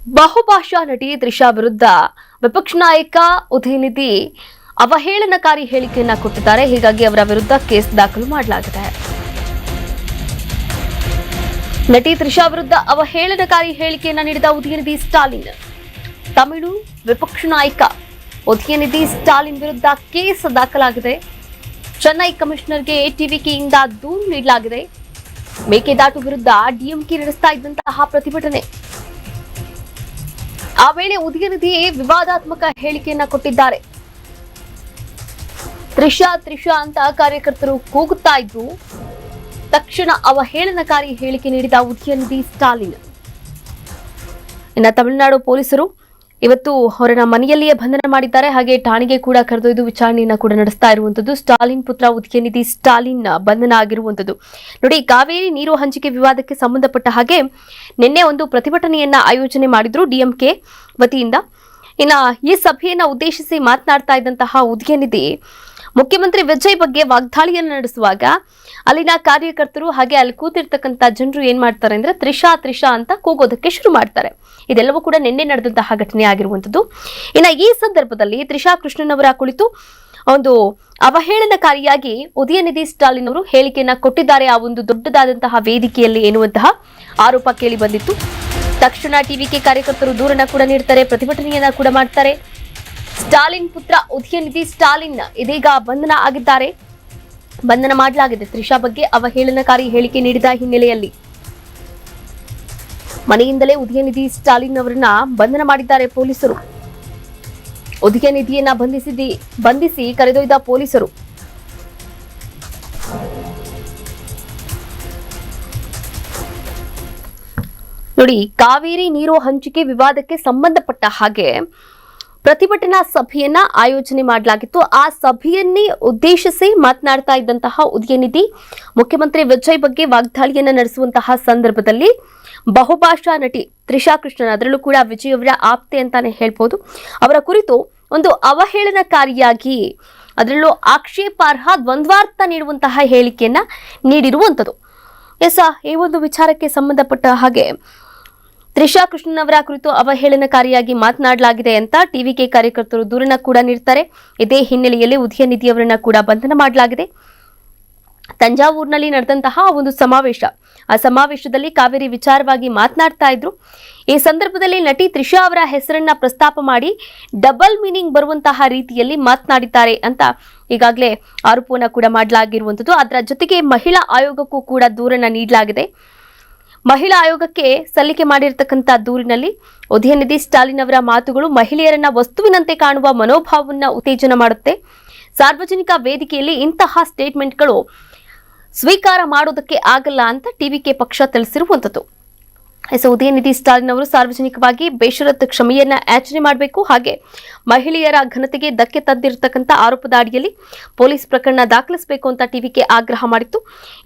ಬಹುಭಾಷಾ ನಟಿ ತ್ರಿಷಾ ವಿರುದ್ಧ ವಿಪಕ್ಷ ನಾಯಕ ಉದಯನಿಧಿ ಅವಹೇಳನಕಾರಿ ಹೇಳಿಕೆಯನ್ನ ಕೊಟ್ಟಿದ್ದಾರೆ. ಹೀಗಾಗಿ ಅವರ ವಿರುದ್ಧ ಕೇಸ್ ದಾಖಲು ಮಾಡಲಾಗಿದೆ. ನಟಿ ತ್ರಿಷಾ ವಿರುದ್ಧ ಅವಹೇಳನಕಾರಿ ಹೇಳಿಕೆಯನ್ನ ನೀಡಿದ ಉದಯನಿಧಿ ಸ್ಟಾಲಿನ್, ತಮಿಳು ವಿಪಕ್ಷ ನಾಯಕ ಉದಯನಿಧಿ ಸ್ಟಾಲಿನ್ ವಿರುದ್ಧ ಕೇಸ್ ದಾಖಲಾಗಿದೆ. ಚೆನ್ನೈ ಕಮಿಷನರ್ಗೆ ಟಿವಿಕೆಯಿಂದ ದೂರು ನೀಡಲಾಗಿದೆ. ಮೇಕೆದಾಟು ವಿರುದ್ಧ ಡಿಎಂಕೆ ನಡೆಸ್ತಾ ಇದ್ದಂತಹ ಪ್ರತಿಭಟನೆ, ಆ ವೇಳೆ ಉದಯನಿಧಿ ವಿವಾದಾತ್ಮಕ ಹೇಳಿಕೆಯನ್ನ ಕೊಟ್ಟಿದ್ದಾರೆ. ತ್ರಿಷಾ ತ್ರಿಷಾ ಅಂತ ಕಾರ್ಯಕರ್ತರು ಕೂಗುತ್ತಾ ಇದ್ರು. ತಕ್ಷಣ ಅವಹೇಳನಕಾರಿ ಹೇಳಿಕೆ ನೀಡಿದ ಉದಯನಿಧಿ ಸ್ಟಾಲಿನ್. ಇನ್ನು ತಮಿಳುನಾಡು ಪೊಲೀಸರು ಇವತ್ತು ಅವರನ್ನ ಮನೆಯಲ್ಲಿಯೇ ಬಂಧನ ಮಾಡಿದ್ದಾರೆ. ಹಾಗೆ ಠಾಣೆಗೆ ಕೂಡ ಕರೆದೊಯ್ದು ವಿಚಾರಣೆಯನ್ನ ಕೂಡ ನಡೆಸ್ತಾ ಇರುವಂತದ್ದು. ಸ್ಟಾಲಿನ್ ಪುತ್ರ ಉದಯನಿಧಿ ಸ್ಟಾಲಿನ್ ಬಂಧನ ಆಗಿರುವಂತದ್ದು. ನೋಡಿ, ಕಾವೇರಿ ನೀರು ಹಂಚಿಕೆ ವಿವಾದಕ್ಕೆ ಸಂಬಂಧಪಟ್ಟ ಹಾಗೆ ನಿನ್ನೆ ಒಂದು ಪ್ರತಿಭಟನೆಯನ್ನ ಆಯೋಜನೆ ಮಾಡಿದ್ರು ಡಿಎಂಕೆ ವತಿಯಿಂದ. ಇನ್ನ ಈ ಸಭೆಯನ್ನ ಉದ್ದೇಶಿಸಿ ಮಾತನಾಡ್ತಾ ಇದ್ದಂತಹ ಉದಯನಿಧಿ ಮುಖ್ಯಮಂತ್ರಿ ವಿಜಯ್ ಬಗ್ಗೆ ವಾಗ್ದಾಳಿಯನ್ನು ನಡೆಸುವಾಗ ಅಲ್ಲಿನ ಕಾರ್ಯಕರ್ತರು ಹಾಗೆ ಅಲ್ಲಿ ಕೂತಿರ್ತಕ್ಕಂಥ ಜನರು ಏನ್ ಮಾಡ್ತಾರೆ ಅಂದ್ರೆ ತ್ರಿಷಾ ತ್ರಿಷಾ ಅಂತ ಕೂಗೋದಕ್ಕೆ ಶುರು ಮಾಡ್ತಾರೆ. ಇದೆಲ್ಲವೂ ಕೂಡ ನಿನ್ನೆ ನಡೆದಂತಹ ಘಟನೆ ಆಗಿರುವಂತದ್ದು. ಇನ್ನು ಈ ಸಂದರ್ಭದಲ್ಲಿ ತ್ರಿಷಾ ಕೃಷ್ಣನ್ ಅವರ ಕುಳಿತು ಒಂದು ಅವಹೇಳನಕಾರಿಯಾಗಿ ಉದಯನಿಧಿ ಸ್ಟಾಲಿನ್ ಅವರು ಹೇಳಿಕೆಯನ್ನ ಕೊಟ್ಟಿದ್ದಾರೆ. ಆ ಒಂದು ದೊಡ್ಡದಾದಂತಹ ವೇದಿಕೆಯಲ್ಲಿ ಎನ್ನುವಂತಹ ಆರೋಪ ಕೇಳಿ ಬಂದಿತ್ತು. ತಕ್ಷಣ ಟಿವಿಕೆ ಕಾರ್ಯಕರ್ತರು ದೂರನ್ನ ಕೂಡ ನೀಡ್ತಾರೆ, ಪ್ರತಿಭಟನೆಯನ್ನ ಕೂಡ ಮಾಡ್ತಾರೆ. ಸ್ಟಾಲಿನ್ ಪುತ್ರ ಉದಯನಿಧಿ ಸ್ಟಾಲಿನ್ ಇದೀಗ ಬಂಧನ ಆಗಿದ್ದಾರೆ. ಬಂಧನ ಮಾಡಲಾಗಿದೆ ತ್ರಿಷಾ ಬಗ್ಗೆ ಅವಹೇಳನಕಾರಿ ಹೇಳಿಕೆ ನೀಡಿದ ಹಿನ್ನೆಲೆಯಲ್ಲಿ. ಮನೆಯಿಂದಲೇ ಉದಯನಿಧಿ ಸ್ಟಾಲಿನ್ ಅವರನ್ನ ಬಂಧನ ಮಾಡಿದ್ದಾರೆ ಪೊಲೀಸರು. ಉದಯನಿಧಿಯನ್ನ ಬಂಧಿಸಿ ಕರೆದೊಯ್ದ ಪೊಲೀಸರು. ನೋಡಿ, ಕಾವೇರಿ ನೀರು ಹಂಚಿಕೆ ವಿವಾದಕ್ಕೆ ಸಂಬಂಧಪಟ್ಟ ಹಾಗೆ ಪ್ರತಿಭಟನಾ ಸಭೆಯನ್ನ ಆಯೋಜನೆ ಮಾಡಲಾಗಿತ್ತು. ಆ ಸಭೆಯನ್ನೇ ಉದ್ದೇಶಿಸಿ ಮಾತನಾಡ್ತಾ ಇದ್ದಂತಹ ಉದಯನಿಧಿ ಮುಖ್ಯಮಂತ್ರಿ ವಿಜಯ್ ಬಗ್ಗೆ ವಾಗ್ದಾಳಿಯನ್ನ ನಡೆಸುವಂತಹ ಸಂದರ್ಭದಲ್ಲಿ ಬಹುಭಾಷಾ ನಟಿ ತ್ರಿಷಾ ಕೃಷ್ಣನ್, ಅದರಲ್ಲೂ ಕೂಡ ವಿಜಯ್ ಅವರ ಆಪ್ತೆ ಅಂತಾನೆ ಹೇಳ್ಬೋದು, ಅವರ ಕುರಿತು ಒಂದು ಅವಹೇಳನಕಾರಿಯಾಗಿ ಅದರಲ್ಲೂ ಆಕ್ಷೇಪಾರ್ಹ ದ್ವಂದ್ವಾರ್ಥ ನೀಡುವಂತಹ ಹೇಳಿಕೆಯನ್ನ ನೀಡಿರುವಂಥದ್ದು. ಈ ಒಂದು ವಿಚಾರಕ್ಕೆ ಸಂಬಂಧಪಟ್ಟ ಹಾಗೆ ತ್ರಿಷಾ ಕೃಷ್ಣನ್ ಅವರ ಕುರಿತು ಅವಹೇಳನಕಾರಿಯಾಗಿ ಮಾತನಾಡಲಾಗಿದೆ ಅಂತ ಟಿವಿಕೆ ಕಾರ್ಯಕರ್ತರು ದೂರನ್ನ ಕೂಡ ನೀಡ್ತಾರೆ. ಇದೇ ಹಿನ್ನೆಲೆಯಲ್ಲಿ ಉದಯನಿಧಿ ಅವರನ್ನ ಕೂಡ ಬಂಧನ ಮಾಡಲಾಗಿದೆ. ತಂಜಾವೂರಿನಲ್ಲಿ ನಡೆದಂತಹ ಒಂದು ಸಮಾವೇಶ, ಆ ಸಮಾವೇಶದಲ್ಲಿ ಕಾವೇರಿ ವಿಚಾರವಾಗಿ ಮಾತನಾಡ್ತಾ ಇದ್ರು. ಈ ಸಂದರ್ಭದಲ್ಲಿ ನಟಿ ತ್ರಿಷಾ ಅವರ ಹೆಸರನ್ನ ಪ್ರಸ್ತಾಪ ಮಾಡಿ ಡಬಲ್ ಮೀನಿಂಗ್ ಬರುವಂತಹ ರೀತಿಯಲ್ಲಿ ಮಾತನಾಡಿದ್ದಾರೆ ಅಂತ ಈಗಾಗಲೇ ಆರೋಪವನ್ನ ಕೂಡ ಮಾಡಲಾಗಿರುವಂತದ್ದು. ಅದರ ಜೊತೆಗೆ ಮಹಿಳಾ ಆಯೋಗಕ್ಕೂ ಕೂಡ ದೂರನ್ನ ನೀಡಲಾಗಿದೆ. ಮಹಿಳಾ ಆಯೋಗಕ್ಕೆ ಸಲ್ಲಿಕೆ ಮಾಡಿರ್ತಕ್ಕಂಥ ದೂರಿನಲ್ಲಿ ಉದಯನಿಧಿ ಸ್ಟಾಲಿನ್ ಅವರ ಮಾತುಗಳು ಮಹಿಳೆಯರನ್ನ ವಸ್ತುವಿನಂತೆ ಕಾಣುವ ಮನೋಭಾವವನ್ನ ಉತ್ತೇಜನ ಮಾಡುತ್ತೆ. ಸಾರ್ವಜನಿಕ ವೇದಿಕೆಯಲ್ಲಿ ಇಂತಹ ಸ್ಟೇಟ್ಮೆಂಟ್ಗಳು ಸ್ವೀಕಾರ ಮಾಡೋದಕ್ಕೆ ಆಗಲ್ಲ ಅಂತ ಟಿವಿಕೆ ಪಕ್ಷ ತಿಳಿಸಿರುವಂತದ್ದು. ಉದಯನಿಧಿ ಸ್ಟಾಲಿನ್ ಅವರು ಸಾರ್ವಜನಿಕವಾಗಿ ಬೇಷರತ್ ಕ್ಷಮೆಯನ್ನ ಯಾಚನೆ ಮಾಡಬೇಕು. ಹಾಗೆ ಮಹಿಳೆಯರ ಘನತೆಗೆ ಧಕ್ಕೆ ತಂದಿರತಕ್ಕಂಥ ಆರೋಪದ ಅಡಿಯಲ್ಲಿ ಪೊಲೀಸ್ ಪ್ರಕರಣ ದಾಖಲಿಸಬೇಕು ಅಂತ ಟಿವಿಕೆ ಆಗ್ರಹ ಮಾಡಿತ್ತು.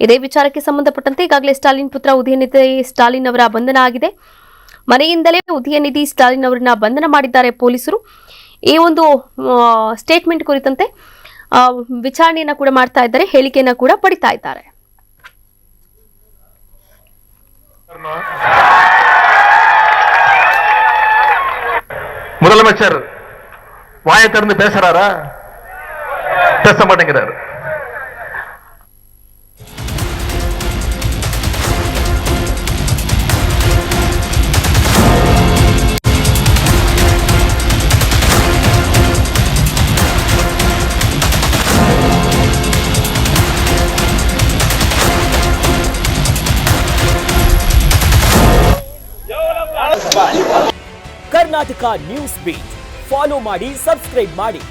ಇದೇ ವಿಚಾರಕ್ಕೆ ಸಂಬಂಧಪಟ್ಟಂತೆ ಈಗಾಗಲೇ ಸ್ಟಾಲಿನ್ ಪುತ್ರ ಉದಯನಿಧಿ ಸ್ಟಾಲಿನ್ ಅವರ ಬಂಧನ ಆಗಿದೆ. ಮನೆಯಿಂದಲೇ ಉದಯನಿಧಿ ಸ್ಟಾಲಿನ್ ಅವರನ್ನ ಬಂಧನ ಮಾಡಿದ್ದಾರೆ ಪೊಲೀಸರು. ಈ ಒಂದು ಸ್ಟೇಟ್ಮೆಂಟ್ ಕುರಿತಂತೆ ವಿಚಾರಣೆಯನ್ನ ಕೂಡ ಮಾಡ್ತಾ ಇದ್ದಾರೆ, ಹೇಳಿಕೆಯನ್ನ ಕೂಡ ಪಡಿತಾ ಇದ್ದಾರೆ. முதலமைச்சர் வாயை திறந்து பேசுறாரா? பேச மாட்டேங்கிறாரு. ಕರ್ನಾಟಕ ನ್ಯೂಸ್ ಬೀಟ್ ಫಾಲೋ ಮಾಡಿ, ಸಬ್ಸ್ಕ್ರೈಬ್ ಮಾಡಿ.